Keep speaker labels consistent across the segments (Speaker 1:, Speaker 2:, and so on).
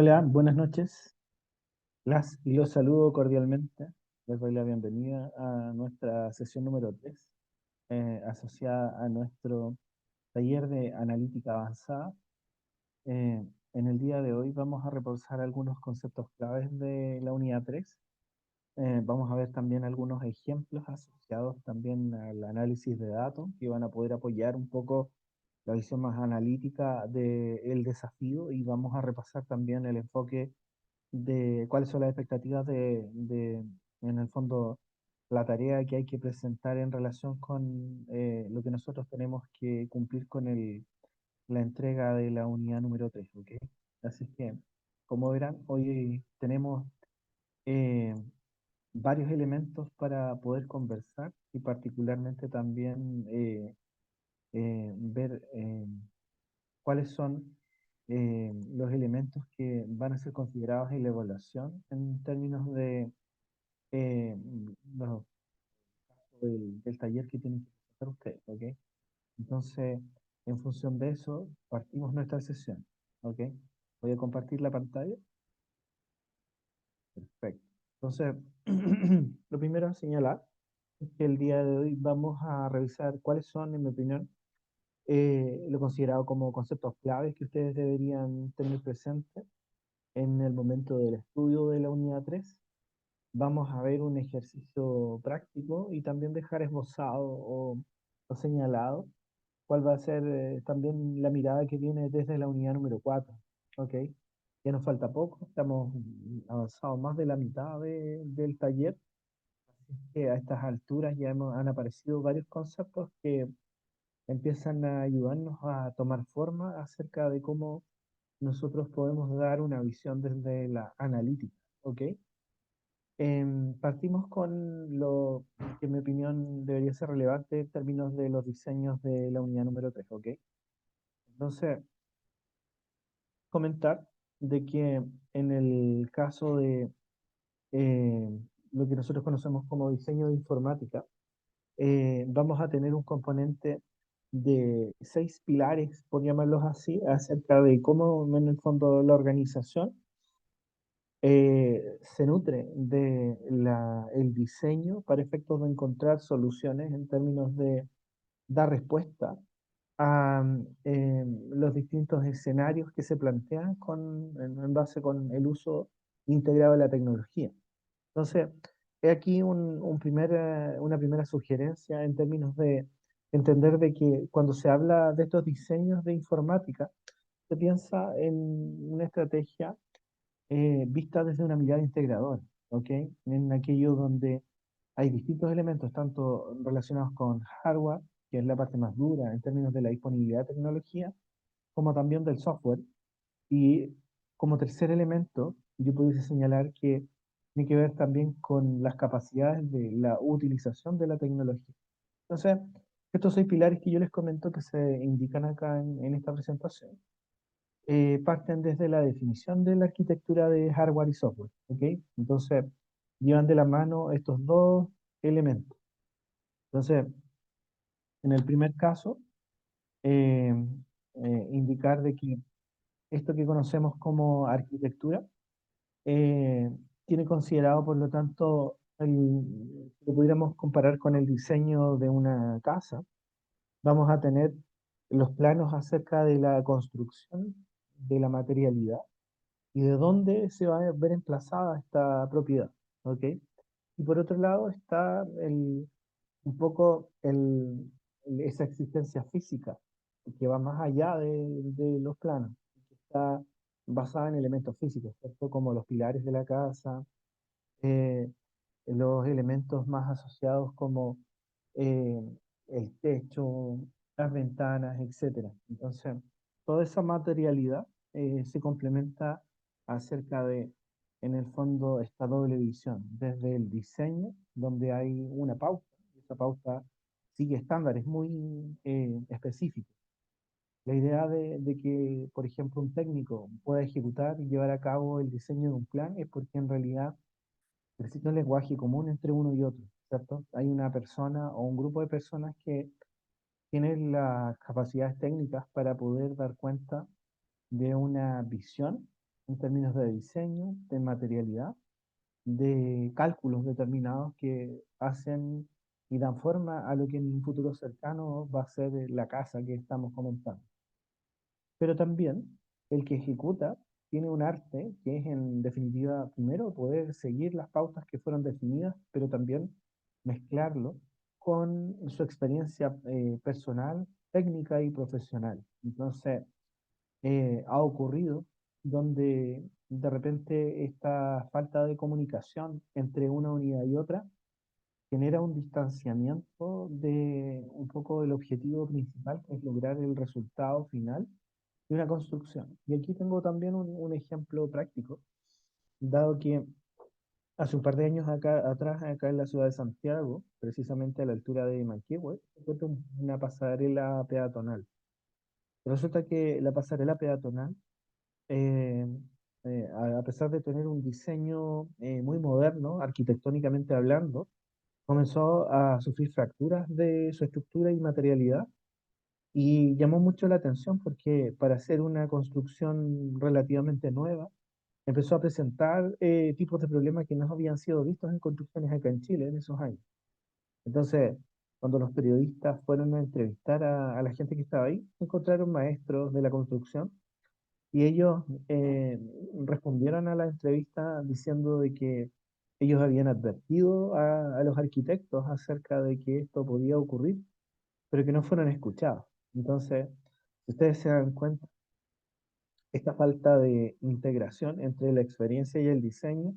Speaker 1: Hola, buenas noches. Las y los saludo cordialmente. Les doy la bienvenida a nuestra sesión número 3, asociada a nuestro taller de analítica avanzada. En el día de hoy vamos a repasar algunos conceptos claves de la unidad 3. Vamos a ver también algunos ejemplos asociados también al análisis de datos que van a poder apoyar un poco la visión más analítica del desafío, y vamos a repasar también el enfoque de cuáles son las expectativas en el fondo, la tarea que hay que presentar en relación con lo que nosotros tenemos que cumplir con la entrega de la unidad número 3, ¿ok? Así es que, como verán, hoy tenemos eh, varios elementos para poder conversar y particularmente también ver cuáles son los elementos que van a ser considerados en la evaluación en términos de eh, los casos del taller que tienen que presentar ustedes, ¿ok? Entonces, en función de eso, partimos nuestra sesión, ¿ok? Voy a compartir la pantalla. Perfecto. Entonces, lo primero a señalar es que el día de hoy vamos a revisar cuáles son, en mi opinión, lo considerado como conceptos claves que ustedes deberían tener presentes en el momento del estudio de la unidad 3. Vamos a ver un ejercicio práctico y también dejar esbozado o señalado cuál va a ser también la mirada que viene desde la unidad número 4. ¿Ok? Ya nos falta poco, estamos avanzados más de la mitad del taller, que a estas alturas ya han aparecido varios conceptos que empiezan a ayudarnos a tomar forma acerca de cómo nosotros podemos dar una visión desde la analítica. ¿Ok? Partimos con lo que en mi opinión debería ser relevante en términos de los diseños de la unidad número 3, ¿ok? Entonces, comentar de que en el caso de eh, lo que nosotros conocemos como diseño de informática, vamos a tener un componente de 6 pilares, por llamarlos así, acerca de cómo en el fondo la organización se nutre de el diseño para efectos de encontrar soluciones en términos de dar respuesta a los distintos escenarios que se plantean en base con el uso integrado de la tecnología. Entonces, he aquí una primera sugerencia en términos de entender de que cuando se habla de estos diseños de informática, se piensa en una estrategia vista desde una mirada integradora, ¿ok? En aquello donde hay distintos elementos, tanto relacionados con hardware, que es la parte más dura en términos de la disponibilidad de tecnología, como también del software. Y como tercer elemento, yo pudiese señalar que tiene que ver también con las capacidades de la utilización de la tecnología. Entonces, estos 6 pilares que yo les comento que se indican acá en esta presentación, parten desde la definición de la arquitectura de hardware y software, ¿ok? Entonces, llevan de la mano estos dos elementos. Entonces, en el primer caso, eh, indicar de que esto que conocemos como arquitectura eh, tiene considerado, por lo tanto, lo pudiéramos comparar con el diseño de una casa. Vamos a tener los planos acerca de la construcción, de la materialidad y de dónde se va a ver emplazada esta propiedad, ¿ok? Y por otro lado está un poco esa existencia física, que va más allá de los planos, que está basada en elementos físicos, ¿cierto? Como los pilares de la casa, eh, los elementos más asociados como eh, el techo, las ventanas, etcétera. Entonces, toda esa materialidad se complementa acerca de, en el fondo, esta doble visión, desde el diseño, donde hay una pauta, y esa pauta sigue estándares muy específicos. La idea de que, por ejemplo, un técnico pueda ejecutar y llevar a cabo el diseño de un plan es porque en realidad existe un lenguaje común entre uno y otro, ¿cierto? Hay una persona o un grupo de personas que tienen las capacidades técnicas para poder dar cuenta de una visión en términos de diseño, de materialidad, de cálculos determinados que hacen y dan forma a lo que en un futuro cercano va a ser la casa que estamos comentando. Pero también el que ejecuta tiene un arte que es en definitiva, primero, poder seguir las pautas que fueron definidas, pero también mezclarlo con su experiencia personal, técnica y profesional. Entonces, ha ocurrido donde de repente esta falta de comunicación entre una unidad y otra genera un distanciamiento de un poco del objetivo principal, que es lograr el resultado final de una construcción. Y aquí tengo también un ejemplo práctico, dado que hace un par de años atrás, acá en la ciudad de Santiago, precisamente a la altura de Manquehue, se encuentra una pasarela peatonal. Resulta que la pasarela peatonal, eh, a pesar de tener un diseño muy moderno, arquitectónicamente hablando, comenzó a sufrir fracturas de su estructura y materialidad y llamó mucho la atención porque para hacer una construcción relativamente nueva, empezó a presentar tipos de problemas que no habían sido vistos en construcciones acá en Chile en esos años. Entonces, cuando los periodistas fueron a entrevistar a la gente que estaba ahí, encontraron maestros de la construcción y ellos respondieron a la entrevista diciendo de que ellos habían advertido a los arquitectos acerca de que esto podía ocurrir, pero que no fueron escuchados. Entonces, si ustedes se dan cuenta, esta falta de integración entre la experiencia y el diseño,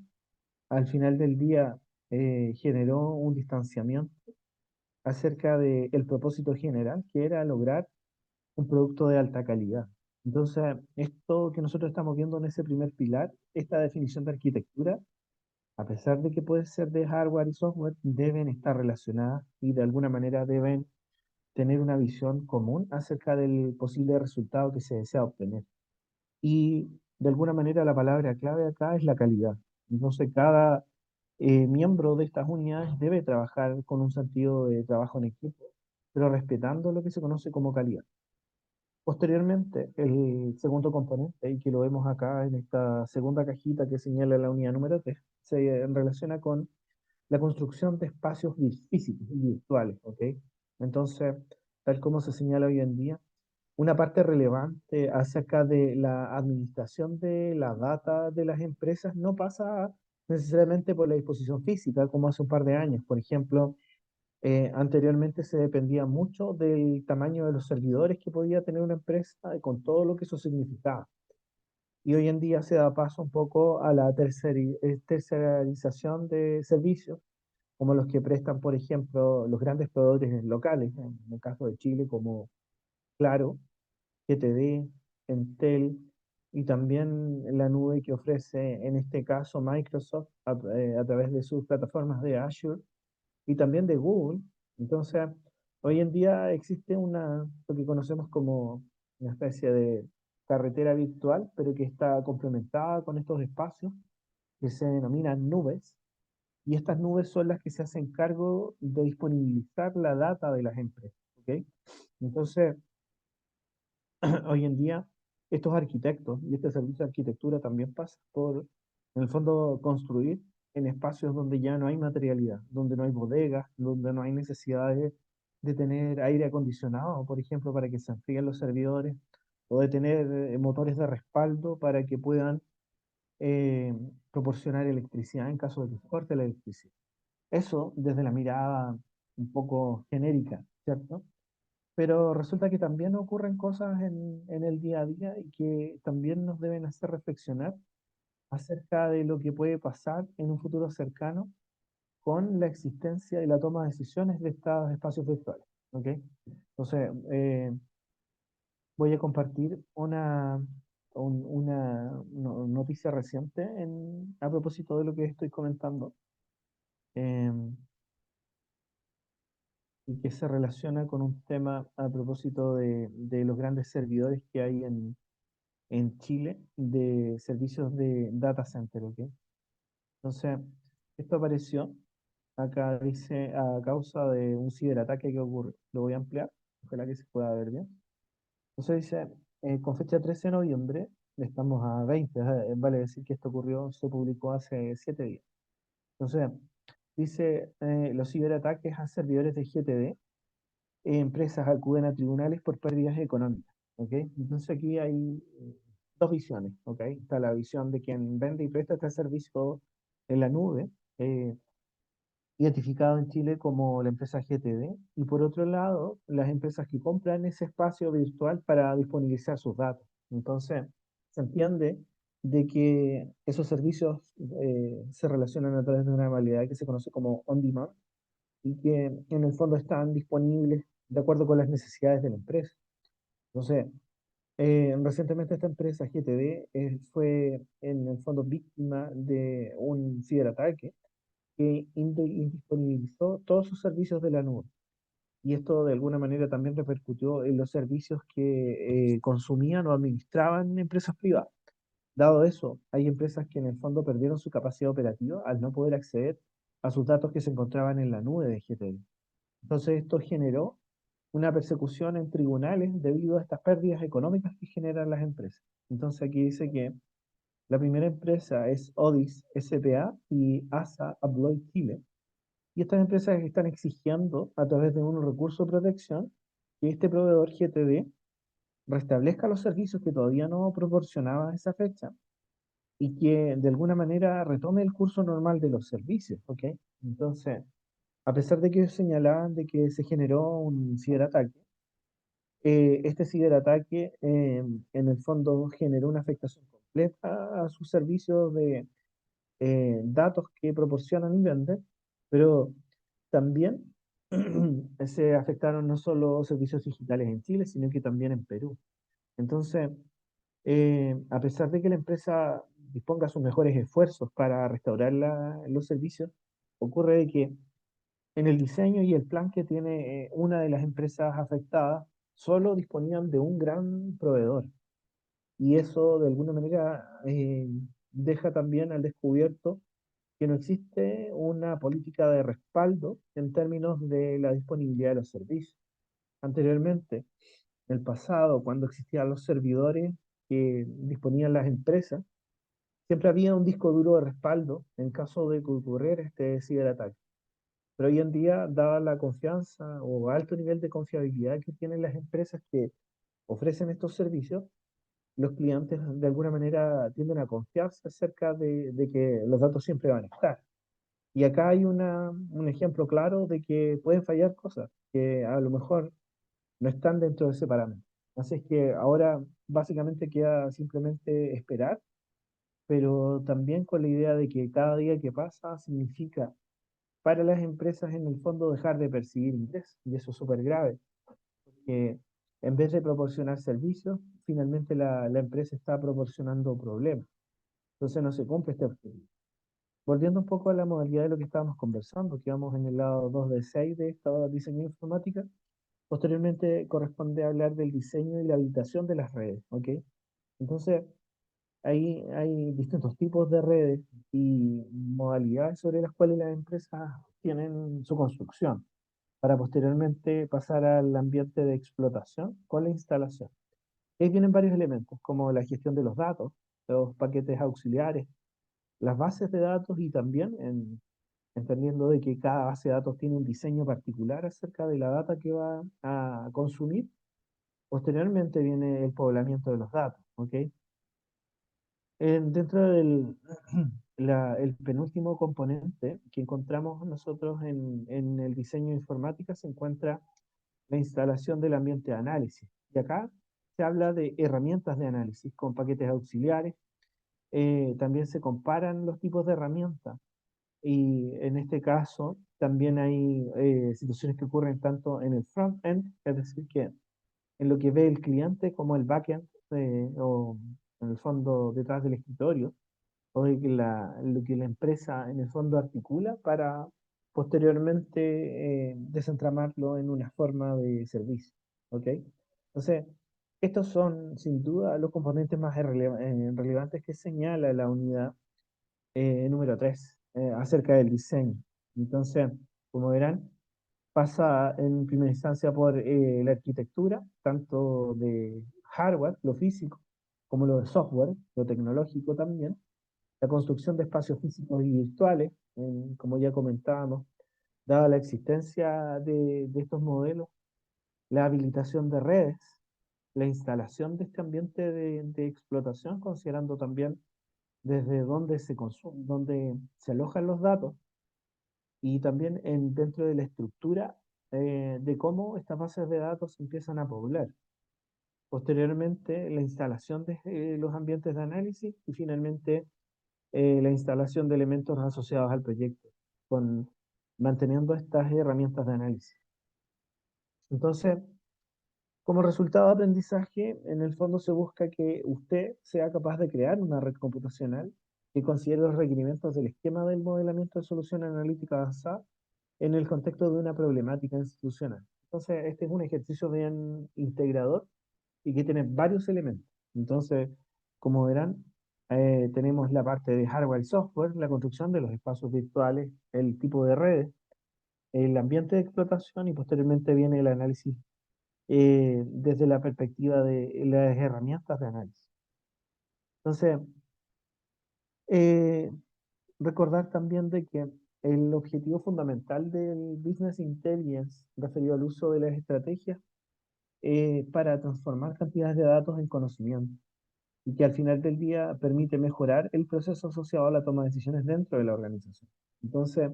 Speaker 1: al final del día generó un distanciamiento acerca del propósito general, que era lograr un producto de alta calidad. Entonces, esto que nosotros estamos viendo en ese primer pilar, esta definición de arquitectura, a pesar de que puede ser de hardware y software, deben estar relacionadas y de alguna manera deben tener una visión común acerca del posible resultado que se desea obtener. Y de alguna manera la palabra clave acá es la calidad. Entonces, cada miembro de estas unidades debe trabajar con un sentido de trabajo en equipo, pero respetando lo que se conoce como calidad. Posteriormente, el segundo componente, y que lo vemos acá en esta segunda cajita que señala la unidad número 3, se relaciona con la construcción de espacios físicos y virtuales, ¿ok? Entonces, tal como se señala hoy en día, una parte relevante acerca de la administración de la data de las empresas no pasa necesariamente por la disposición física, como hace un par de años. Por ejemplo, anteriormente se dependía mucho del tamaño de los servidores que podía tener una empresa y con todo lo que eso significaba. Y hoy en día se da paso un poco a la tercerización de servicios, como los que prestan, por ejemplo, los grandes proveedores locales, en el caso de Chile, como Claro, GTD, Entel y también la nube que ofrece en este caso Microsoft a través de sus plataformas de Azure y también de Google. Entonces, hoy en día existe lo que conocemos como una especie de carretera virtual, pero que está complementada con estos espacios que se denominan nubes. Y estas nubes son las que se hacen cargo de disponibilizar la data de las empresas. ¿Ok? Entonces, hoy en día, estos arquitectos y este servicio de arquitectura también pasa por, en el fondo, construir en espacios donde ya no hay materialidad, donde no hay bodegas, donde no hay necesidad de tener aire acondicionado, por ejemplo, para que se enfríen los servidores, o de tener motores de respaldo para que puedan eh, proporcionar electricidad en caso de que corte la electricidad. Eso desde la mirada un poco genérica, ¿cierto? Pero resulta que también ocurren cosas en el día a día y que también nos deben hacer reflexionar acerca de lo que puede pasar en un futuro cercano con la existencia y la toma de decisiones de estos espacios virtuales. ¿Ok? Entonces, voy a compartir una noticia reciente a propósito de lo que estoy comentando em, y que se relaciona con un tema a propósito de los grandes servidores que hay en Chile de servicios de data center, ¿ok? Entonces, esto apareció, acá dice, a causa de un ciberataque que ocurre. Lo voy a ampliar, ojalá que se pueda ver bien. Entonces dice, con fecha 13 de noviembre, estamos a 20, vale decir que esto ocurrió, se publicó hace 7 días. Entonces, dice, los ciberataques a servidores de GTD, empresas acuden a tribunales por pérdidas económicas, ¿ok? Entonces aquí hay dos visiones, ¿ok? Está la visión de quien vende y presta este servicio en la nube, eh, identificado en Chile como la empresa GTD, y por otro lado, las empresas que compran ese espacio virtual para disponibilizar sus datos. Entonces, se entiende de que esos servicios se relacionan a través de una modalidad que se conoce como on-demand y que en el fondo están disponibles de acuerdo con las necesidades de la empresa. Entonces, recientemente esta empresa GTD fue en el fondo víctima de un ciberataque que indisponibilizó todos sus servicios de la nube. Y esto de alguna manera también repercutió en los servicios que consumían o administraban empresas privadas. Dado eso, hay empresas que en el fondo perdieron su capacidad operativa al no poder acceder a sus datos que se encontraban en la nube de GTD. Entonces esto generó una persecución en tribunales debido a estas pérdidas económicas que generan las empresas. Entonces aquí dice que la primera empresa es Odis SPA y ASA Abloy Chile, y estas empresas están exigiendo a través de un recurso de protección que este proveedor GTD restablezca los servicios que todavía no proporcionaba a esa fecha y que de alguna manera retome el curso normal de los servicios, ¿ok? Entonces, a pesar de que ellos señalaban de que se generó un ciberataque, este ciberataque en el fondo generó una afectación completa a sus servicios de datos que proporcionan y venden, pero también se afectaron no solo servicios digitales en Chile, sino que también en Perú. Entonces, a pesar de que la empresa disponga sus mejores esfuerzos para restaurar los servicios, ocurre de que en el diseño y el plan que tiene una de las empresas afectadas, solo disponían de un gran proveedor. Y eso de alguna manera deja también al descubierto que no existe una política de respaldo en términos de la disponibilidad de los servicios. Anteriormente, en el pasado, cuando existían los servidores que disponían las empresas, siempre había un disco duro de respaldo en caso de que ocurriera este ciberataque. Pero hoy en día, dada la confianza o alto nivel de confiabilidad que tienen las empresas que ofrecen estos servicios, los clientes de alguna manera tienden a confiarse acerca de que los datos siempre van a estar. Y acá hay un ejemplo claro de que pueden fallar cosas que a lo mejor no están dentro de ese parámetro. Así es que ahora básicamente queda simplemente esperar, pero también con la idea de que cada día que pasa significa para las empresas en el fondo dejar de percibir ingresos. Y eso es súper grave, que en vez de proporcionar servicios, finalmente la empresa está proporcionando problemas. Entonces no se cumple este objetivo. Volviendo un poco a la modalidad de lo que estábamos conversando, que vamos en el lado 2 de 6 de esta diseño informática, posteriormente corresponde hablar del diseño y la habilitación de las redes, ¿ok? Entonces, ahí hay distintos tipos de redes y modalidades sobre las cuales las empresas tienen su construcción, para posteriormente pasar al ambiente de explotación con la instalación. Ahí vienen varios elementos, como la gestión de los datos, los paquetes auxiliares, las bases de datos y también entendiendo de que cada base de datos tiene un diseño particular acerca de la data que va a consumir. Posteriormente viene el poblamiento de los datos, ¿ok? Dentro del el penúltimo componente que encontramos nosotros en el diseño informática se encuentra la instalación del ambiente de análisis. Y acá se habla de herramientas de análisis con paquetes auxiliares. También se comparan los tipos de herramientas. Y en este caso también hay situaciones que ocurren tanto en el front-end, es decir, que en lo que ve el cliente, como el back-end, o en el fondo detrás del escritorio, o de que lo que la empresa en el fondo articula para posteriormente desentramarlo en una forma de servicio. ¿Ok? Entonces, estos son sin duda los componentes más relevantes que señala la unidad número 3 acerca del diseño. Entonces, como verán, pasa en primera instancia por la arquitectura, tanto de hardware, lo físico, como lo de software, lo tecnológico también, la construcción de espacios físicos y virtuales, como ya comentábamos, dada la existencia de estos modelos, la habilitación de redes, la instalación de este ambiente de explotación, considerando también desde dónde se consume, dónde se alojan los datos y también dentro de la estructura de cómo estas bases de datos se empiezan a poblar. Posteriormente, la instalación de los ambientes de análisis y finalmente la instalación de elementos asociados al proyecto, con, manteniendo estas herramientas de análisis. Entonces, como resultado de aprendizaje, en el fondo se busca que usted sea capaz de crear una red computacional que considere los requerimientos del esquema del modelamiento de solución analítica avanzada en el contexto de una problemática institucional. Entonces, este es un ejercicio bien integrador y que tiene varios elementos. Entonces, como verán, tenemos la parte de hardware y software, la construcción de los espacios virtuales, el tipo de redes, el ambiente de explotación y posteriormente viene el análisis desde la perspectiva de las herramientas de análisis. Entonces, eh, recordar también de que el objetivo fundamental del Business Intelligence referido al uso de las estrategias para transformar cantidades de datos en conocimiento y que al final del día permite mejorar el proceso asociado a la toma de decisiones dentro de la organización. Entonces,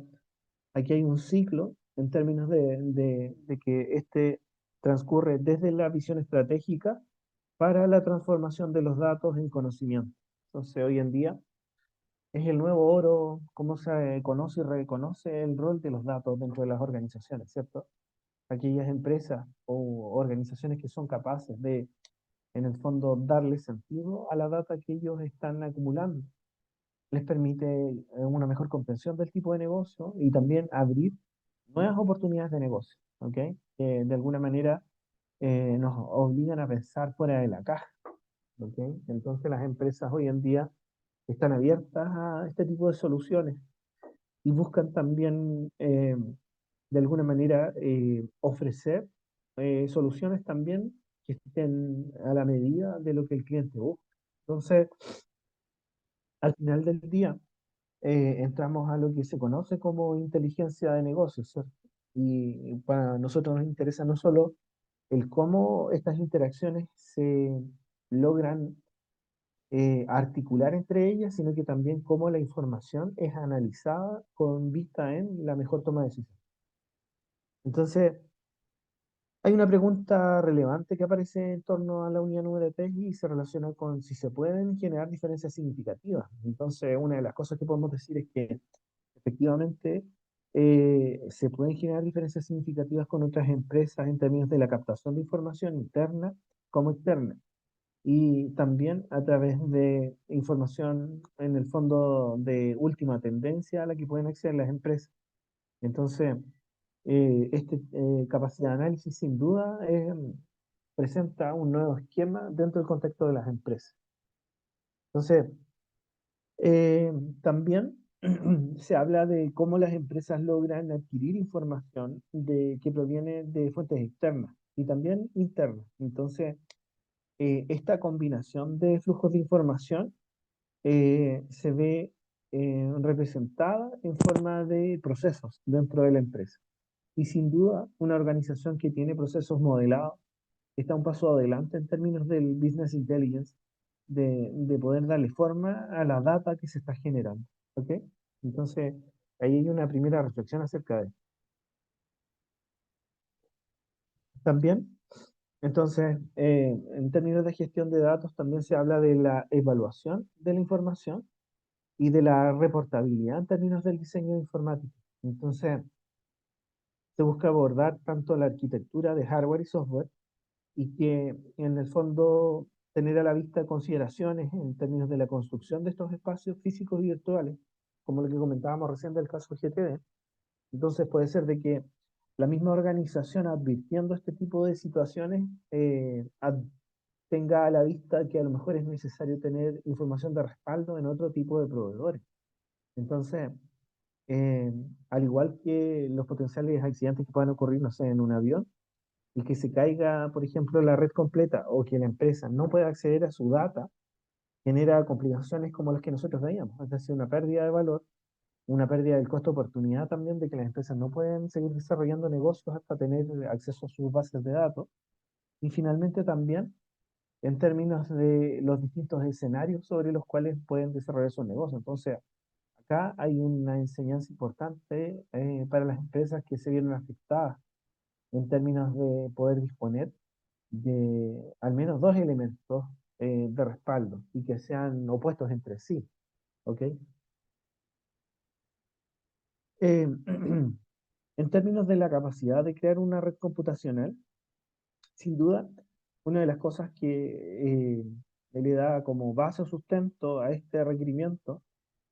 Speaker 1: aquí hay un ciclo en términos de que este transcurre desde la visión estratégica para la transformación de los datos en conocimiento. Entonces, hoy en día es el nuevo oro, cómo se conoce y reconoce el rol de los datos dentro de las organizaciones, ¿cierto? Aquellas empresas o organizaciones que son capaces de, en el fondo, darle sentido a la data que ellos están acumulando, les permite una mejor comprensión del tipo de negocio y también abrir nuevas oportunidades de negocio, ¿ok? Que de alguna manera nos obligan a pensar fuera de la caja, ¿ok? Entonces las empresas hoy en día están abiertas a este tipo de soluciones y buscan también de alguna manera ofrecer soluciones también que estén a la medida de lo que el cliente busca. Entonces, al final del día, entramos a lo que se conoce como inteligencia de negocios, ¿cierto? Y para nosotros nos interesa no solo el cómo estas interacciones se logran articular entre ellas, sino que también cómo la información es analizada con vista en la mejor toma de decisión. Entonces, hay una pregunta relevante que aparece en torno a la unidad número 3 y se relaciona con si se pueden generar diferencias significativas. Entonces, una de las cosas que podemos decir es que efectivamente se pueden generar diferencias significativas con otras empresas en términos de la captación de información interna como externa y también a través de información en el fondo de última tendencia a la que pueden acceder las empresas. Entonces, esta capacidad de análisis sin duda presenta un nuevo esquema dentro del contexto de las empresas. Entonces, eh, también se habla de cómo las empresas logran adquirir información que proviene de fuentes externas y también internas. Entonces, esta combinación de flujos de información se ve representada en forma de procesos dentro de la empresa. Y sin duda, una organización que tiene procesos modelados está un paso adelante en términos del business intelligence, de poder darle forma a la data que se está generando. ¿Ok? Entonces, ahí hay una primera reflexión acerca de esto. También, entonces, en términos de gestión de datos, también se habla de la evaluación de la información y de la reportabilidad en términos del diseño informático. Entonces, se busca abordar tanto la arquitectura de hardware y software y que en el fondo tener a la vista consideraciones en términos de la construcción de estos espacios físicos y virtuales, como lo que comentábamos recién del caso GTD. Entonces puede ser de que la misma organización advirtiendo este tipo de situaciones tenga a la vista que a lo mejor es necesario tener información de respaldo en otro tipo de proveedores. Entonces, eh, al igual que los potenciales accidentes que puedan ocurrir, no sé, en un avión, y que se caiga, por ejemplo, la red completa o que la empresa no pueda acceder a su data, genera complicaciones como las que nosotros veíamos, es decir, una pérdida de valor, una pérdida del costo de oportunidad también de que las empresas no pueden seguir desarrollando negocios hasta tener acceso a sus bases de datos. Y finalmente también en términos de los distintos escenarios sobre los cuales pueden desarrollar sus negocios. Entonces, acá hay una enseñanza importante para las empresas que se vieron afectadas en términos de poder disponer de al menos dos elementos de respaldo y que sean opuestos entre sí. ¿Ok? Eh, en términos de la capacidad de crear una red computacional, sin duda, una de las cosas que le da como base o sustento a este requerimiento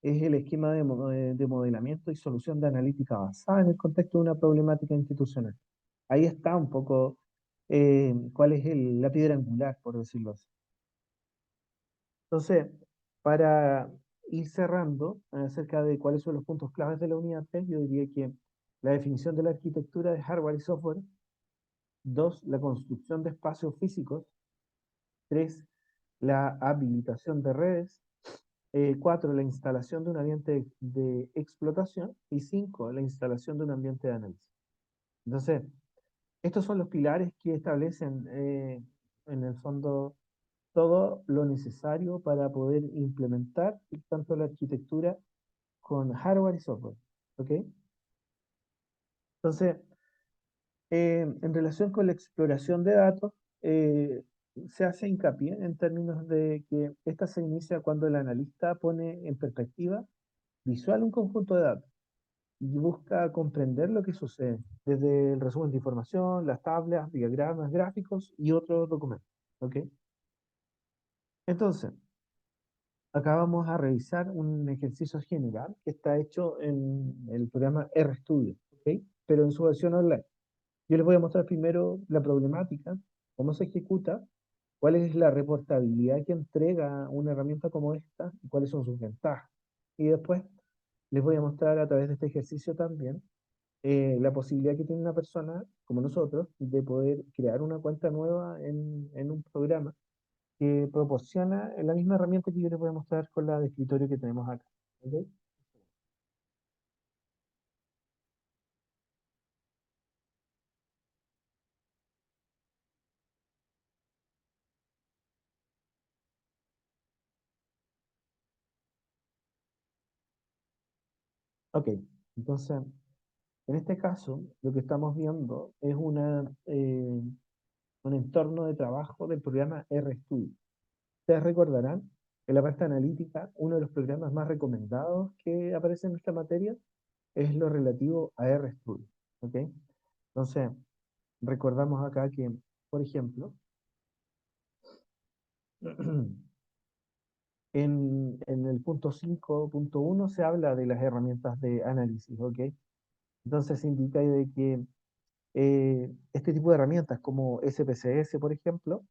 Speaker 1: es el esquema de modelamiento y solución de analítica avanzada en el contexto de una problemática institucional. Ahí está un poco cuál es la piedra angular, por decirlo así. Entonces, para ir cerrando acerca de cuáles son los puntos claves de la unidad 3, yo diría que la definición de la arquitectura de hardware y software. Dos, la construcción de espacios físicos. Tres, la habilitación de redes. Cuatro, la instalación de un ambiente de explotación. Y cinco, la instalación de un ambiente de análisis. Entonces, estos son los pilares que establecen en el fondo todo lo necesario para poder implementar tanto la arquitectura con hardware y software. ¿Ok? Entonces, en relación con la exploración de datos, eh, se hace hincapié en términos de que esta se inicia cuando el analista pone en perspectiva visual un conjunto de datos y busca comprender lo que sucede, desde el resumen de información, las tablas, diagramas, gráficos y otros documentos. ¿Ok? Entonces, acá vamos a revisar un ejercicio general que está hecho en el programa RStudio, ¿ok? Pero en su versión online. Yo les voy a mostrar primero la problemática, cómo se ejecuta, cuál es la reportabilidad que entrega una herramienta como esta y cuáles son sus ventajas. Y después les voy a mostrar a través de este ejercicio también la posibilidad que tiene una persona como nosotros de poder crear una cuenta nueva en un programa que proporciona la misma herramienta que yo les voy a mostrar con la de escritorio que tenemos acá. ¿Ok? Ok, entonces, en este caso, lo que estamos viendo es un entorno de trabajo del programa RStudio. Ustedes recordarán, en la parte analítica, uno de los programas más recomendados que aparece en nuestra materia es lo relativo a RStudio. ¿Ok? Entonces, recordamos acá que, por ejemplo, en el punto 5.1 se habla de las herramientas de análisis. ¿Ok? Entonces se indica de que este tipo de herramientas como SPSS, por ejemplo,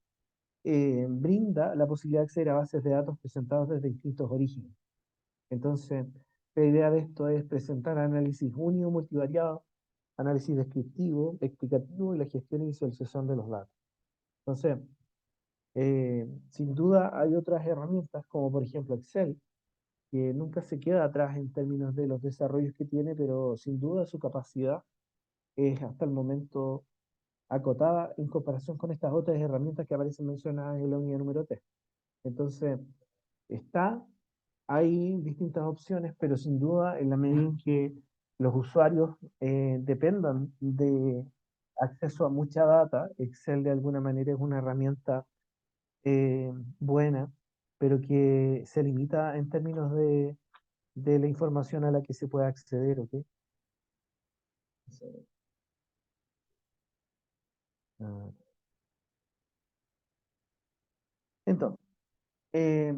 Speaker 1: brinda la posibilidad de acceder a bases de datos presentados desde distintos orígenes. Entonces, la idea de esto es presentar análisis único, multivariado, análisis descriptivo, explicativo y la gestión y visualización de los datos. Entonces, sin duda hay otras herramientas como por ejemplo Excel, que nunca se queda atrás en términos de los desarrollos que tiene, pero sin duda su capacidad es hasta el momento acotada en comparación con estas otras herramientas que aparecen mencionadas en la unidad número 3. Entonces, está, hay distintas opciones, pero sin duda en la medida en que los usuarios dependan de acceso a mucha data, Excel de alguna manera es una herramienta eh, buena, pero que se limita en términos de la información a la que se puede acceder, ¿ok? Ah, entonces, Eh,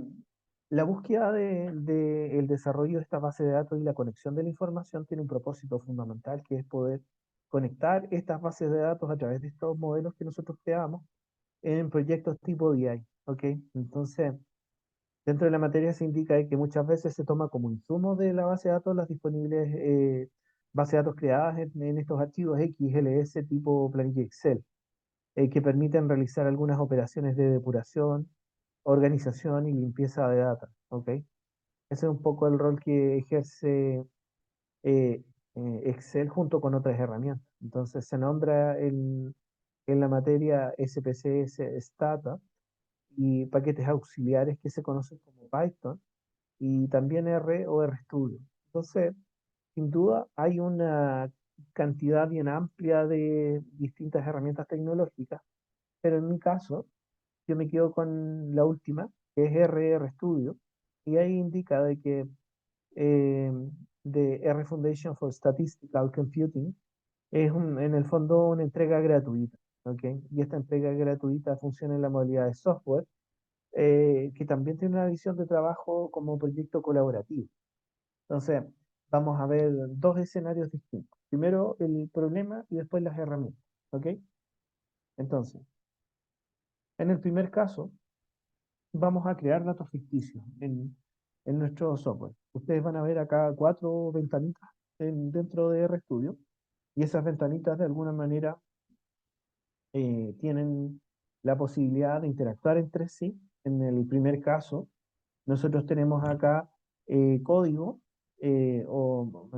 Speaker 1: la búsqueda el desarrollo de esta base de datos y la conexión de la información tiene un propósito fundamental que es poder conectar estas bases de datos a través de estos modelos que nosotros creamos en proyectos tipo BI. ¿Ok? Entonces, dentro de la materia se indica de que muchas veces se toma como insumo de la base de datos las disponibles bases de datos creadas en estos archivos XLS tipo planilla Excel, que permiten realizar algunas operaciones de depuración organización y limpieza de data, ¿ok? Ese es un poco el rol que ejerce eh, Excel junto con otras herramientas. Entonces se nombra en la materia SPSS Stata y paquetes auxiliares que se conocen como Python y también R o RStudio. Entonces, sin duda hay una cantidad bien amplia de distintas herramientas tecnológicas, pero en mi caso yo me quedo con la última, que es RStudio, y ahí indica de que eh, de R Foundation for Statistical Computing es en el fondo una entrega gratuita, ¿ok? Y esta entrega gratuita funciona en la modalidad de software, que también tiene una visión de trabajo como proyecto colaborativo. Entonces, vamos a ver dos escenarios distintos. Primero el problema y después las herramientas, ¿ok? Entonces, en el primer caso, vamos a crear datos ficticios en nuestro software. Ustedes van a ver acá cuatro ventanitas dentro de RStudio y esas ventanitas de alguna manera tienen la posibilidad de interactuar entre sí. En el primer caso, nosotros tenemos acá código o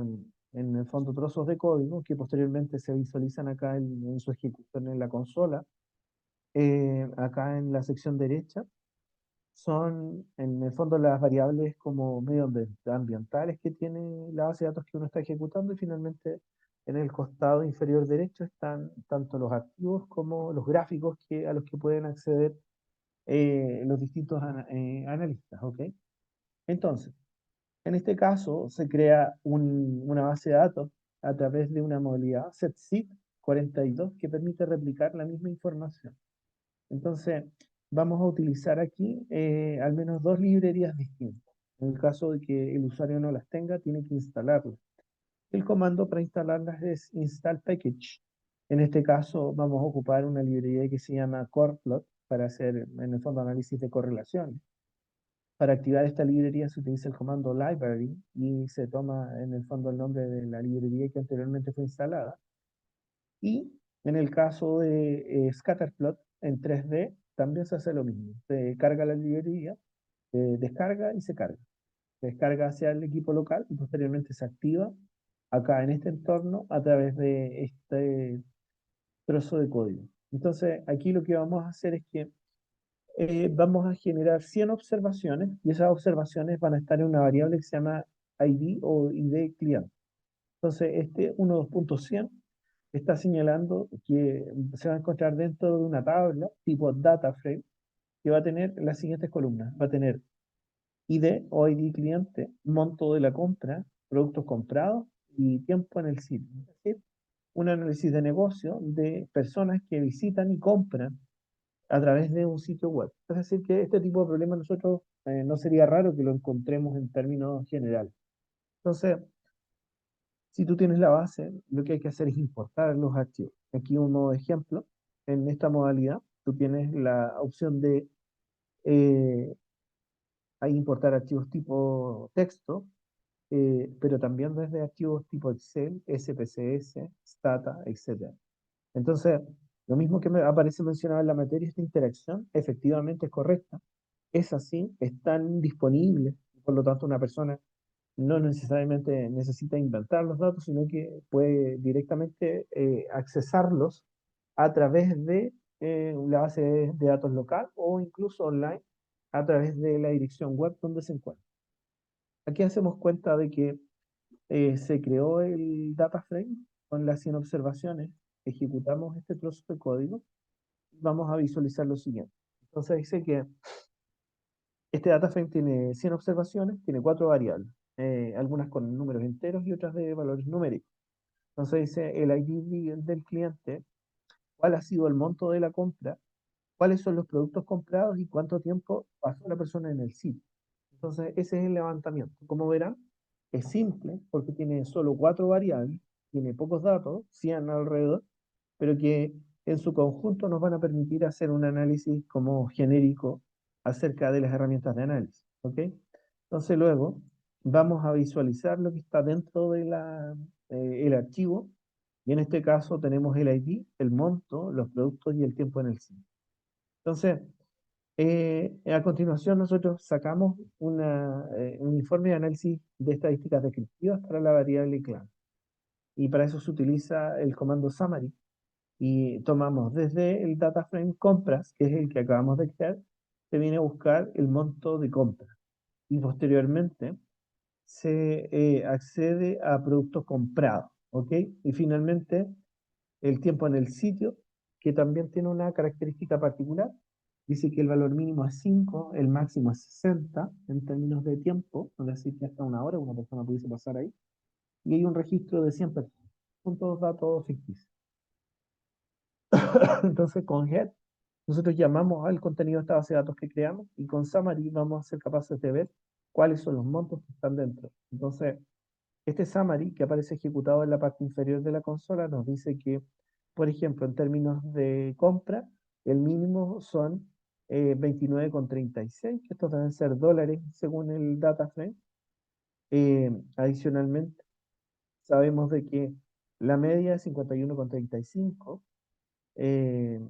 Speaker 1: en el fondo trozos de código que posteriormente se visualizan acá en su ejecución en la consola. Acá en la sección derecha son en el fondo las variables como medioambientales que tiene la base de datos que uno está ejecutando y finalmente en el costado inferior derecho están tanto los activos como los gráficos a los que pueden acceder los distintos analistas, ¿ok? Entonces, en este caso se crea una base de datos a través de una modalidad SetSit 42 que permite replicar la misma información. Entonces, vamos a utilizar aquí al menos dos librerías distintas. En el caso de que el usuario no las tenga, tiene que instalarlas. El comando para instalarlas es install package. En este caso, vamos a ocupar una librería que se llama CorePlot para hacer, en el fondo, análisis de correlaciones. Para activar esta librería se utiliza el comando library y se toma en el fondo el nombre de la librería que anteriormente fue instalada. Y en el caso de Scatterplot en 3D también se hace lo mismo. Se carga la librería, descarga y se carga. Se descarga hacia el equipo local y posteriormente se activa acá en este entorno a través de este trozo de código. Entonces aquí lo que vamos a hacer es que vamos a generar 100 observaciones y esas observaciones van a estar en una variable que se llama ID o ID cliente. Entonces este 1.2.100 está señalando que se va a encontrar dentro de una tabla tipo data frame que va a tener las siguientes columnas. Va a tener ID o ID cliente, monto de la compra, productos comprados y tiempo en el sitio. Es decir, un análisis de negocio de personas que visitan y compran a través de un sitio web. Es decir, que este tipo de problemas nosotros no sería raro que lo encontremos en términos generales. Entonces, si tú tienes la base, lo que hay que hacer es importar los archivos. Aquí un modo de ejemplo. En esta modalidad, tú tienes la opción de eh, importar archivos tipo texto, pero también desde archivos tipo Excel, SPSS, Stata, etc. Entonces, lo mismo que me aparece mencionado en la materia, esta interacción efectivamente es correcta. Es así, están disponibles, por lo tanto una persona no necesariamente necesita inventar los datos, sino que puede directamente accesarlos a través de la base de datos local o incluso online a través de la dirección web donde se encuentra. Aquí hacemos cuenta de que se creó el data frame con las 100 observaciones, ejecutamos este trozo de código y vamos a visualizar lo siguiente. Entonces dice que este data frame tiene 100 observaciones, tiene cuatro variables, algunas con números enteros y otras de valores numéricos. Entonces dice el ID del cliente, cuál ha sido el monto de la compra, cuáles son los productos comprados y cuánto tiempo pasó la persona en el sitio. Entonces ese es el levantamiento. Como verán, es simple porque tiene solo cuatro variables, tiene pocos datos, 100 alrededor, pero que en su conjunto nos van a permitir hacer un análisis como genérico acerca de las herramientas de análisis. ¿Ok? Entonces luego vamos a visualizar lo que está dentro de el archivo y en este caso tenemos el ID, el monto, los productos y el tiempo en el sitio. Entonces, A continuación, nosotros sacamos un informe de análisis de estadísticas descriptivas para la variable clan. Y para eso se utiliza el comando summary. Y tomamos desde el data frame compras, que es el que acabamos de crear, se viene a buscar el monto de compra. Y posteriormente se accede a productos comprados, ¿ok? Y finalmente el tiempo en el sitio, que también tiene una característica particular. Dice que el valor mínimo es 5, el máximo es 60 en términos de tiempo, es decir, que hasta una hora una persona pudiese pasar ahí. Y hay un registro de 100 personas. Son todos datos ficticios. Entonces, con Head, nosotros llamamos al contenido de esta base de datos que creamos y con Summary vamos a ser capaces de ver cuáles son los montos que están dentro. Entonces, este summary que aparece ejecutado en la parte inferior de la consola nos dice que, por ejemplo, en términos de compra, el mínimo son 29,36, que estos deben ser dólares según el data frame. Adicionalmente, sabemos de que la media es 51,35. Eh,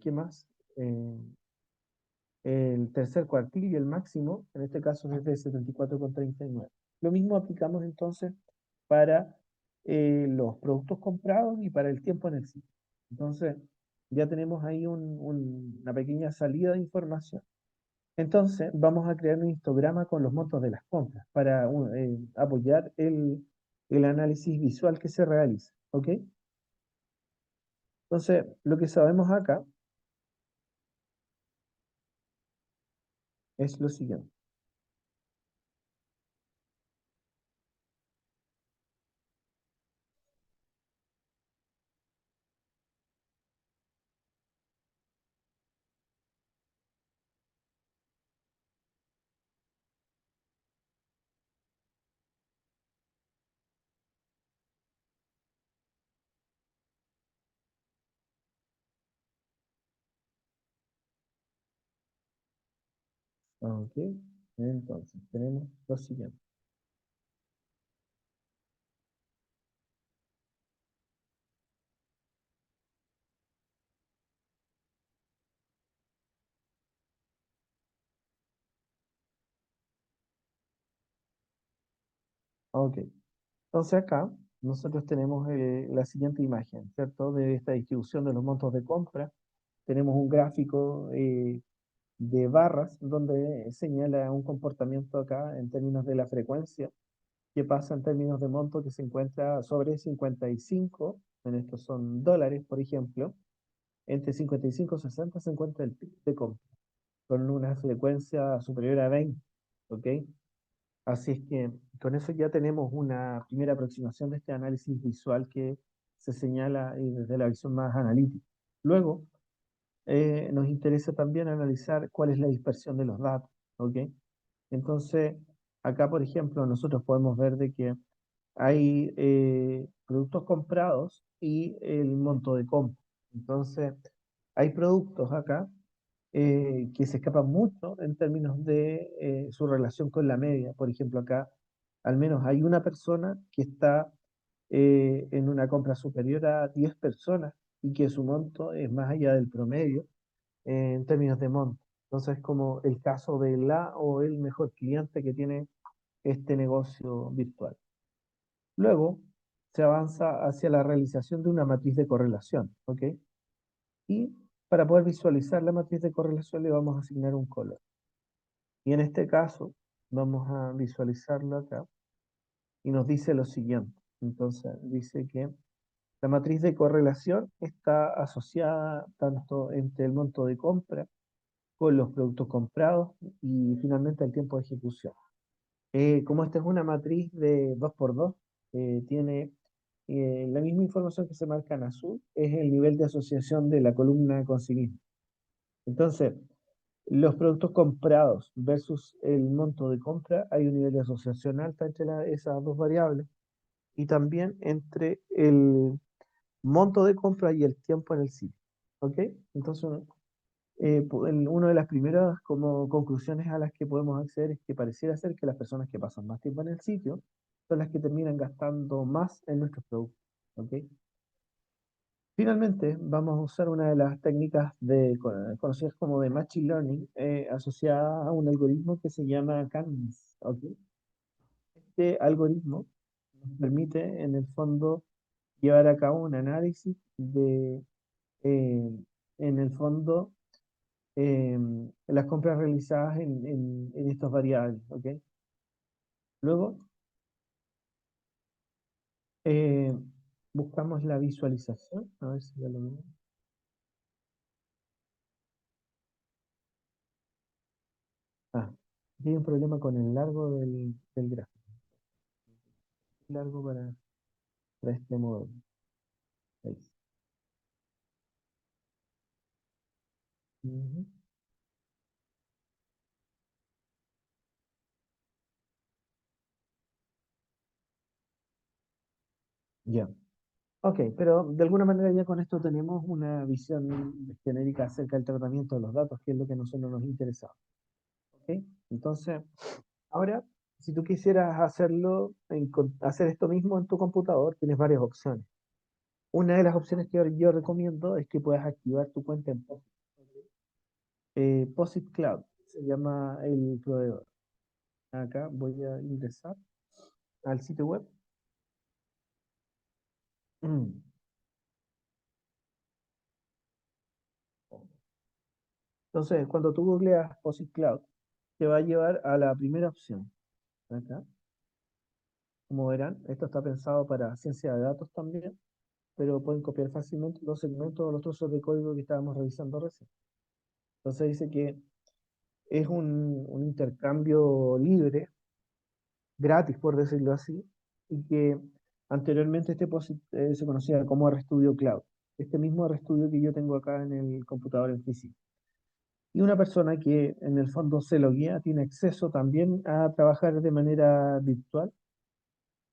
Speaker 1: ¿Qué más? El tercer cuartil y el máximo, en este caso es de 74,39. Lo mismo aplicamos entonces para los productos comprados y para el tiempo en el sitio. Entonces, ya tenemos ahí una pequeña salida de información. Entonces, vamos a crear un histograma con los montos de las compras para apoyar el análisis visual que se realiza. ¿Ok? Entonces, lo que sabemos acá es lo siguiente. Ok, entonces tenemos lo siguiente. Ok, entonces acá nosotros tenemos la siguiente imagen, ¿cierto? De esta distribución de los montos de compra. Tenemos un gráfico de barras donde señala un comportamiento acá en términos de la frecuencia que pasa en términos de monto que se encuentra sobre 55, en estos son dólares, por ejemplo, entre 55 y 60 se encuentra el pic de compra, con una frecuencia superior a 20, ¿ok? Así es que con eso ya tenemos una primera aproximación de este análisis visual que se señala desde la visión más analítica. Luego, nos interesa también analizar cuál es la dispersión de los datos, ¿ok? Entonces, acá, por ejemplo, nosotros podemos ver de que hay productos comprados y el monto de compra. Entonces, hay productos acá que se escapan mucho en términos de su relación con la media. Por ejemplo, acá al menos hay una persona que está en una compra superior a 10 personas y que su monto es más allá del promedio en términos de monto. Entonces, como el caso de la o el mejor cliente que tiene este negocio virtual. Luego, se avanza hacia la realización de una matriz de correlación, ¿ok? Y para poder visualizar la matriz de correlación le vamos a asignar un color. Y en este caso, vamos a visualizarlo acá y nos dice lo siguiente. Entonces, dice que la matriz de correlación está asociada tanto entre el monto de compra con los productos comprados y finalmente el tiempo de ejecución. Como esta es una matriz de 2x2, tiene la misma información que se marca en azul, es el nivel de asociación de la columna con sí misma. Entonces, los productos comprados versus el monto de compra, hay un nivel de asociación alta entre esas dos variables y también entre el monto de compra y el tiempo en el sitio. ¿Ok? Entonces, una de las primeras como conclusiones a las que podemos acceder es que pareciera ser que las personas que pasan más tiempo en el sitio son las que terminan gastando más en nuestros productos. ¿Ok? Finalmente, vamos a usar una de las técnicas conocidas como de Machine Learning, asociada a un algoritmo que se llama Canvas. ¿Ok? Este algoritmo nos permite, en el fondo, llevar a cabo un análisis eh, en el fondo, las compras realizadas en estas variables. ¿Ok? Luego, eh, buscamos la visualización. A ver si ya lo vemos. Ah, aquí hay un problema con el largo del gráfico. Largo para este módulo. Ahí. Ujú. Ya. Ok, pero de alguna manera ya con esto tenemos una visión genérica acerca del tratamiento de los datos, que es lo que a nosotros nos interesa. Ok, entonces, ahora, si tú quisieras hacerlo, hacer esto mismo en tu computador, tienes varias opciones. Una de las opciones que yo recomiendo es que puedas activar tu cuenta en POSIT. POSIT Cloud se llama el proveedor. Acá voy a ingresar al sitio web. Entonces, cuando tú googleas POSIT Cloud, te va a llevar a la primera opción. Acá, como verán, esto está pensado para ciencia de datos también, pero pueden copiar fácilmente los segmentos o los trozos de código que estábamos revisando recién. Entonces dice que es un intercambio libre, gratis por decirlo así, y que anteriormente este POSIT se conocía como RStudio Cloud. Este mismo RStudio que yo tengo acá en el computador en físico. Y una persona que en el fondo se loguea tiene acceso también a trabajar de manera virtual.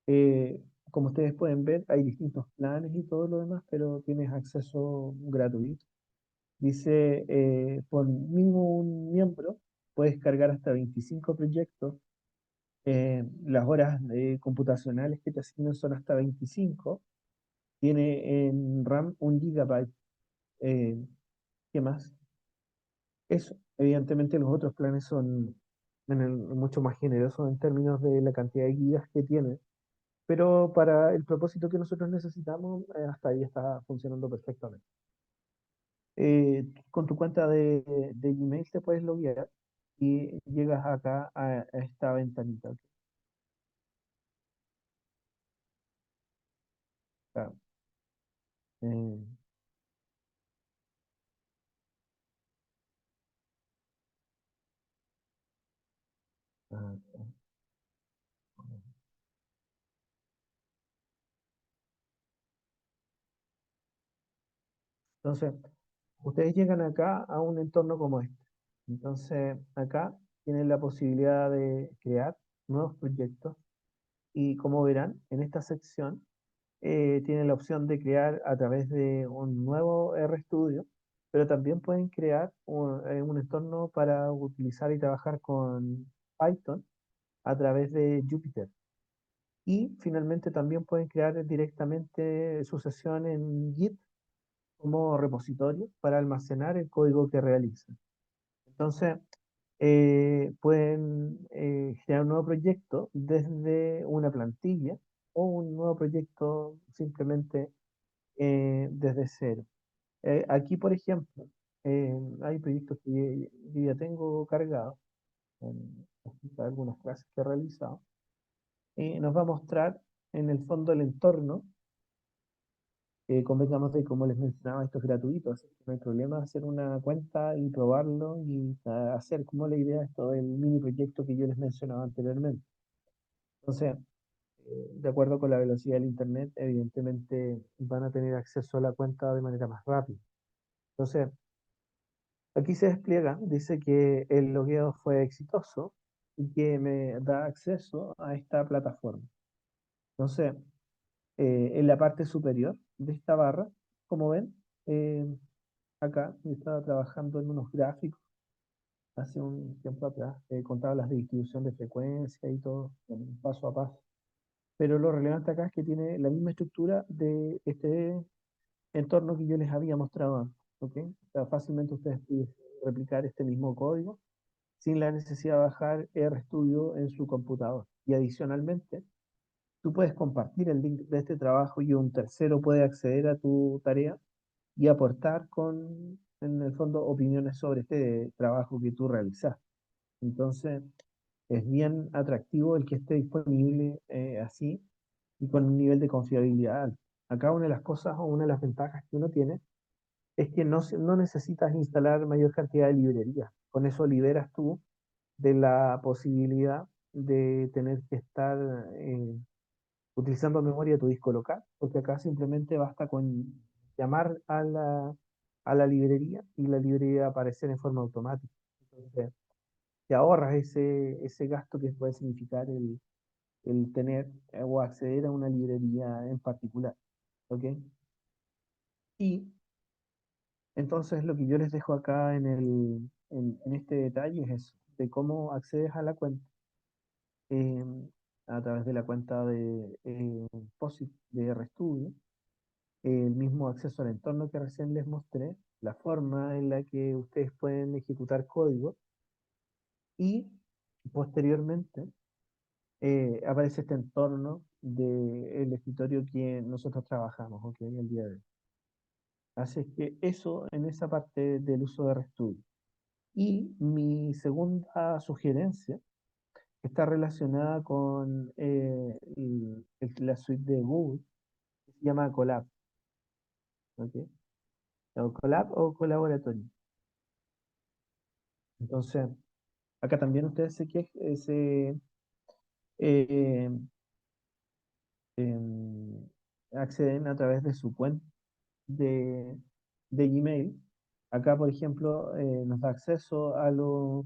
Speaker 1: Eh, Como ustedes pueden ver, hay distintos planes y todo lo demás, pero tienes acceso gratuito. Dice, por mínimo un miembro, puedes cargar hasta 25 proyectos. Las horas computacionales que te asignan son hasta 25. Tiene en RAM 1 GB. Eh, ¿Qué más? Eso, evidentemente los otros planes son mucho más generosos en términos de la cantidad de gigas que tiene, pero para el propósito que nosotros necesitamos, hasta ahí está funcionando perfectamente. Con tu cuenta de Gmail te puedes loguear y llegas acá a esta ventanita. Acá. Eh, acá. Entonces, ustedes llegan acá a un entorno como este. Entonces, acá tienen la posibilidad de crear nuevos proyectos y como verán, en esta sección tienen la opción de crear a través de un nuevo RStudio, pero también pueden crear un entorno para utilizar y trabajar con Python a través de Jupyter. Y finalmente también pueden crear directamente su sesión en Git como repositorio para almacenar el código que realizan. Entonces, pueden crear un nuevo proyecto desde una plantilla o un nuevo proyecto simplemente desde cero. Aquí, por ejemplo, hay proyectos que yo ya tengo cargados en algunas clases que he realizado. Y nos va a mostrar en el fondo el entorno. Convengamos de, como les mencionaba, esto es gratuito, así que no hay problema hacer una cuenta y probarlo y hacer como la idea esto del mini proyecto que yo les mencionaba anteriormente. Entonces, de acuerdo con la velocidad del Internet, evidentemente van a tener acceso a la cuenta de manera más rápida. Entonces, aquí se despliega, dice que el logueo fue exitoso y que me da acceso a esta plataforma. Entonces, en la parte superior de esta barra, como ven, eh, acá yo estaba trabajando en unos gráficos hace un tiempo atrás, con tablas de distribución de frecuencia y todo, bueno, paso a paso. Pero lo relevante acá es que tiene la misma estructura de este entorno que yo les había mostrado antes, ¿ok? O sea, fácilmente ustedes pueden replicar este mismo código sin la necesidad de bajar RStudio en su computador. Y adicionalmente, tú puedes compartir el link de este trabajo y un tercero puede acceder a tu tarea y aportar con, en el fondo, opiniones sobre este trabajo que tú realizas. Entonces, es bien atractivo el que esté disponible así y con un nivel de confiabilidad alto. Acá una de las cosas o una de las ventajas que uno tiene es que no necesitas instalar mayor cantidad de librerías. Con eso liberas tú de la posibilidad de tener que estar utilizando memoria de tu disco local, porque acá simplemente basta con llamar a la librería y la librería va a aparecer en forma automática. Entonces, te ahorras ese gasto que puede significar el tener o acceder a una librería en particular. ¿Ok? Y entonces lo que yo les dejo acá en este detalle es eso, de cómo accedes a la cuenta eh, a través de la cuenta de POSIT de RStudio, el mismo acceso al entorno que recién les mostré, la forma en la que ustedes pueden ejecutar código y posteriormente aparece este entorno del escritorio que nosotros trabajamos, ¿ok? El día de hoy. Así es que eso en esa parte del uso de RStudio. Y mi segunda sugerencia está relacionada con la suite de Google, que se llama Colab, ¿ok? O Colab o Colaboratory. Entonces, acá también ustedes eh, em, acceden a través de su cuenta de, de Gmail. Acá, por ejemplo, nos da acceso a los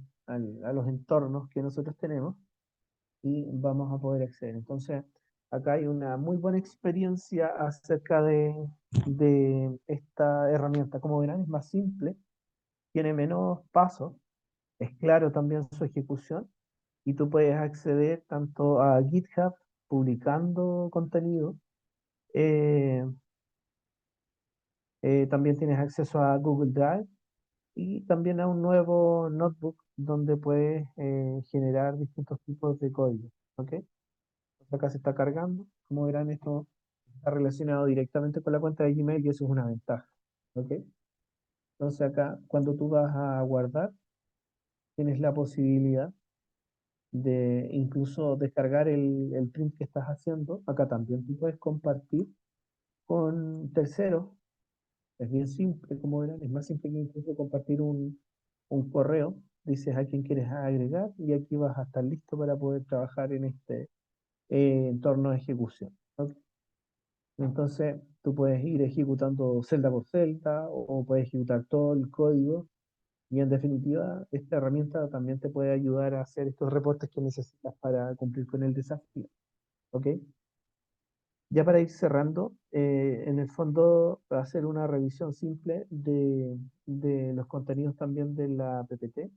Speaker 1: entornos que nosotros tenemos y vamos a poder acceder. Entonces, acá hay una muy buena experiencia acerca de esta herramienta. Como verán, es más simple, tiene menos pasos, es claro también su ejecución y tú puedes acceder tanto a GitHub publicando contenido, eh, también tienes acceso a Google Drive y también a un nuevo notebook donde puedes generar distintos tipos de código. ¿Ok? Acá se está cargando. Como verán, esto está relacionado directamente con la cuenta de Gmail y eso es una ventaja. ¿Ok? Entonces acá, cuando tú vas a guardar, tienes la posibilidad de incluso descargar el print que estás haciendo. Acá también tú puedes compartir con terceros. Es bien simple, como verán, es más simple que incluso compartir un correo. Dices a quién quieres agregar y aquí vas a estar listo para poder trabajar en este entorno de ejecución. ¿Ok? Entonces, tú puedes ir ejecutando celda por celda o puedes ejecutar todo el código y en definitiva, esta herramienta también te puede ayudar a hacer estos reportes que necesitas para cumplir con el desafío. ¿Ok? Ya para ir cerrando, en el fondo, va a hacer una revisión simple de los contenidos también de la PPT,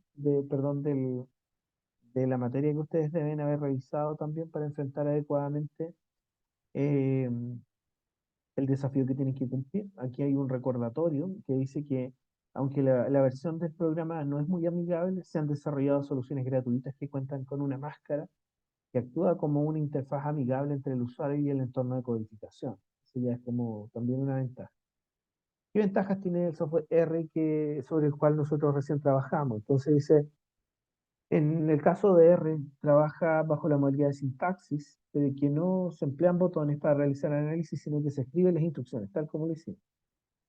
Speaker 1: perdón, de la materia que ustedes deben haber revisado también para enfrentar adecuadamente eh, el desafío que tienen que cumplir. Aquí hay un recordatorio que dice que, aunque la versión del programa no es muy amigable, se han desarrollado soluciones gratuitas que cuentan con una máscara que actúa como una interfaz amigable entre el usuario y el entorno de codificación. Eso ya es como también una ventaja. ¿Qué ventajas tiene el software R sobre el cual nosotros recién trabajamos? Entonces dice, en el caso de R, trabaja bajo la modalidad de sintaxis, de que no se emplean botones para realizar análisis, sino que se escriben las instrucciones, tal como lo hicimos.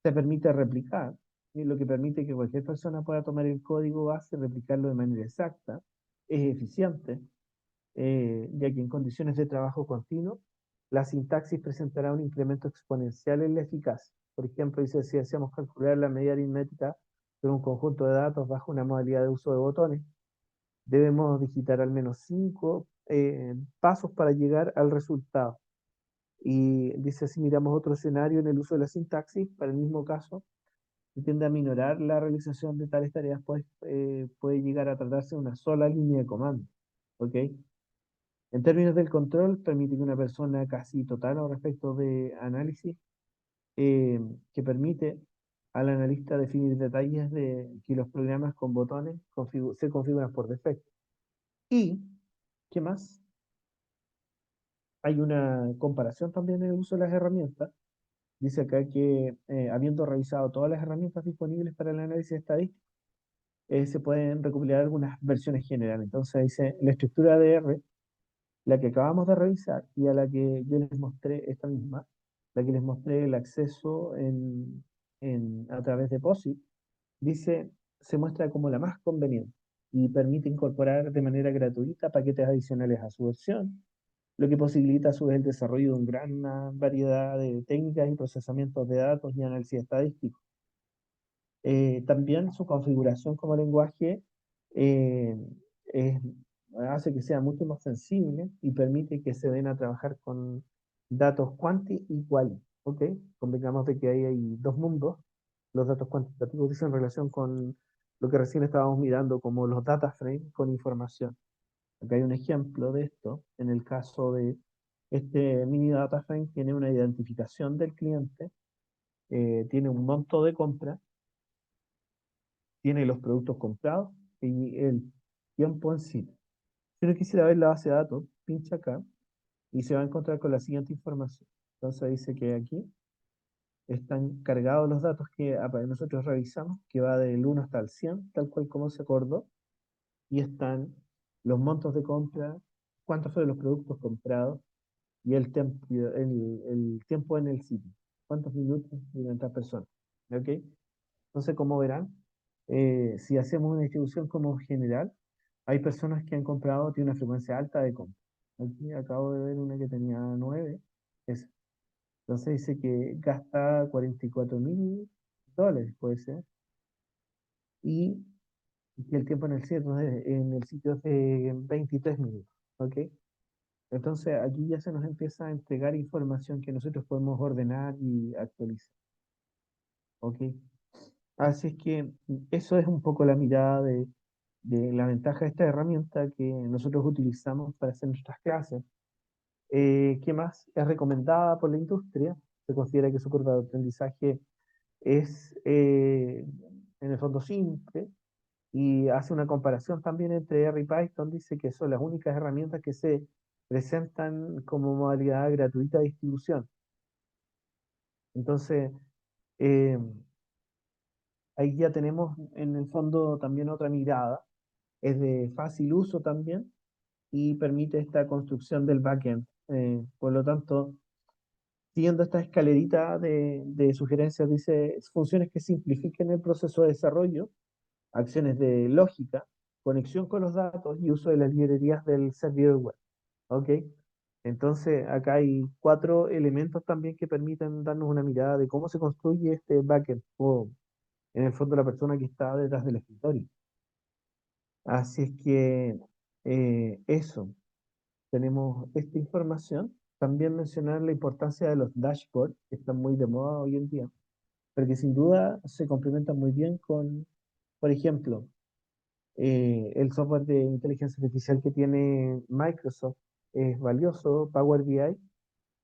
Speaker 1: Se permite replicar, y lo que permite que cualquier persona pueda tomar el código base y replicarlo de manera exacta. Es eficiente, ya que en condiciones de trabajo continuo, la sintaxis presentará un incremento exponencial en la eficacia. Por ejemplo, dice, si hacemos calcular la medida aritmética de un conjunto de datos bajo una modalidad de uso de botones, debemos digitar al menos 5 pasos para llegar al resultado. Y dice, si miramos otro escenario en el uso de la sintaxis, para el mismo caso, se tiende a minorar la realización de tales tareas, pues puede llegar a tratarse de una sola línea de comando. ¿Ok? En términos del control, permite que una persona casi total al respecto de análisis eh, que permite al analista definir detalles de que los programas con botones se configuran por defecto. Y, ¿qué más? Hay una comparación también en el uso de las herramientas. Dice acá que habiendo revisado todas las herramientas disponibles para el análisis estadístico, se pueden recopilar algunas versiones generales. Entonces dice, la estructura de R, la que acabamos de revisar y a la que yo les mostré, esta misma, la que les mostré el acceso a través de POSIT, dice, se muestra como la más conveniente y permite incorporar de manera gratuita paquetes adicionales a su versión, lo que posibilita a su vez el desarrollo de una gran variedad de técnicas y procesamientos de datos y análisis estadístico. También su configuración como lenguaje eh, es- hace que sea mucho más sensible y permite que se den a trabajar con datos quanti y quali. ¿Ok? Convengamos de que ahí hay dos mundos. Los datos cuantitativos dicen relación con lo que recién estábamos mirando como los data frames con información. Acá hay un ejemplo de esto. En el caso de este mini data frame tiene una identificación del cliente, tiene un monto de compra, tiene los productos comprados y el tiempo en sí. Si uno quisiera ver la base de datos, pincha acá y se va a encontrar con la siguiente información. Entonces dice que aquí están cargados los datos que nosotros revisamos, que va del 1 hasta el 100, tal cual como se acordó, y están los montos de compra, cuántos fueron los productos comprados y el tiempo en el sitio, cuántos minutos durante la persona. ¿Ok? Entonces, como verán, si hacemos una distribución como general, hay personas que han comprado, tiene una frecuencia alta de compra. Aquí acabo de ver una que tenía 9. Es, entonces dice que gasta $44.000, puede ser, y que el tiempo en el sitio es de 23 minutos. ¿Ok? Entonces aquí ya se nos empieza a entregar información que nosotros podemos ordenar y actualizar. ¿Ok? Así es que eso es un poco la mirada de la ventaja de esta herramienta que nosotros utilizamos para hacer nuestras clases. ¿Qué más? Es recomendada por la industria. Se considera que su curva de aprendizaje es en el fondo simple y hace una comparación también entre R y Python. Dice que son las únicas herramientas que se presentan como modalidad gratuita de distribución. Entonces, eh, ahí ya tenemos en el fondo también otra mirada. Es de fácil uso también y permite esta construcción del backend. Por lo tanto, siguiendo esta escalerita de sugerencias, dice funciones que simplifiquen el proceso de desarrollo, acciones de lógica, conexión con los datos y uso de las librerías del servidor web. ¿Ok? Entonces, acá hay 4 elementos también que permiten darnos una mirada de cómo se construye este backend, o en el fondo la persona que está detrás del escritorio. Así es que eso, tenemos esta información. También mencionar la importancia de los dashboards, que están muy de moda hoy en día, pero que sin duda se complementan muy bien con, por ejemplo, el software de inteligencia artificial que tiene Microsoft es valioso, Power BI,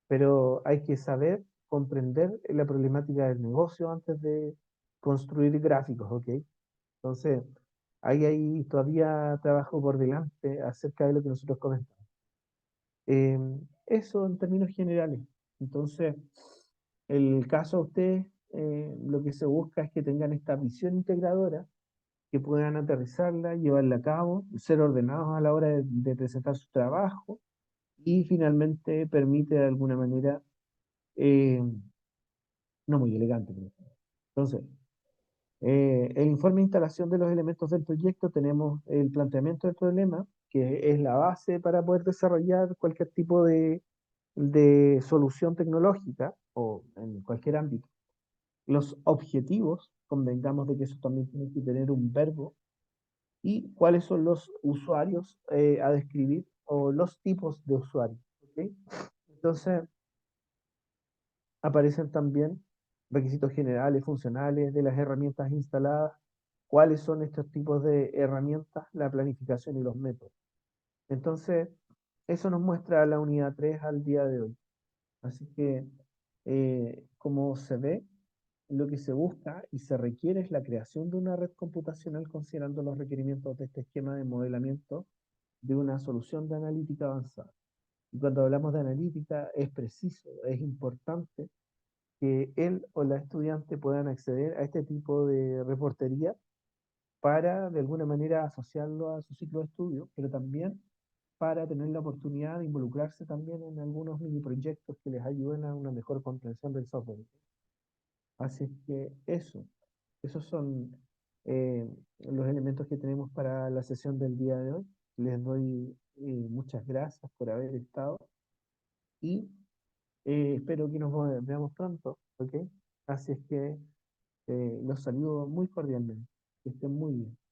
Speaker 1: pero hay que saber comprender la problemática del negocio antes de construir gráficos, ¿ok? Entonces, ahí hay todavía trabajo por delante acerca de lo que nosotros comentamos. Eh, Eso en términos generales. Entonces, el caso de ustedes, lo que se busca es que tengan esta visión integradora, que puedan aterrizarla, llevarla a cabo, ser ordenados a la hora de presentar su trabajo y finalmente permite de alguna manera, eh, no muy elegante, pero- entonces, el informe de instalación de los elementos del proyecto, tenemos el planteamiento del problema, que es la base para poder desarrollar cualquier tipo de solución tecnológica o en cualquier ámbito. Los objetivos, convengamos de que eso también tiene que tener un verbo, y cuáles son los usuarios a describir o los tipos de usuarios. ¿Ok? Entonces, aparecen también requisitos generales, funcionales de las herramientas instaladas, cuáles son estos tipos de herramientas, la planificación y los métodos. Entonces, eso nos muestra la unidad 3 al día de hoy. Así que como se ve, lo que se busca y se requiere es la creación de una red computacional considerando los requerimientos de este esquema de modelamiento de una solución de analítica avanzada. Y cuando hablamos de analítica, es preciso, es importante que él o la estudiante puedan acceder a este tipo de reportería para de alguna manera asociarlo a su ciclo de estudio, pero también para tener la oportunidad de involucrarse también en algunos mini proyectos que les ayuden a una mejor comprensión del software. Así es que esos son eh, los elementos que tenemos para la sesión del día de hoy. Les doy muchas gracias por haber estado y espero que nos veamos pronto, ¿ok? Así es que los saludo muy cordialmente. Que estén muy bien.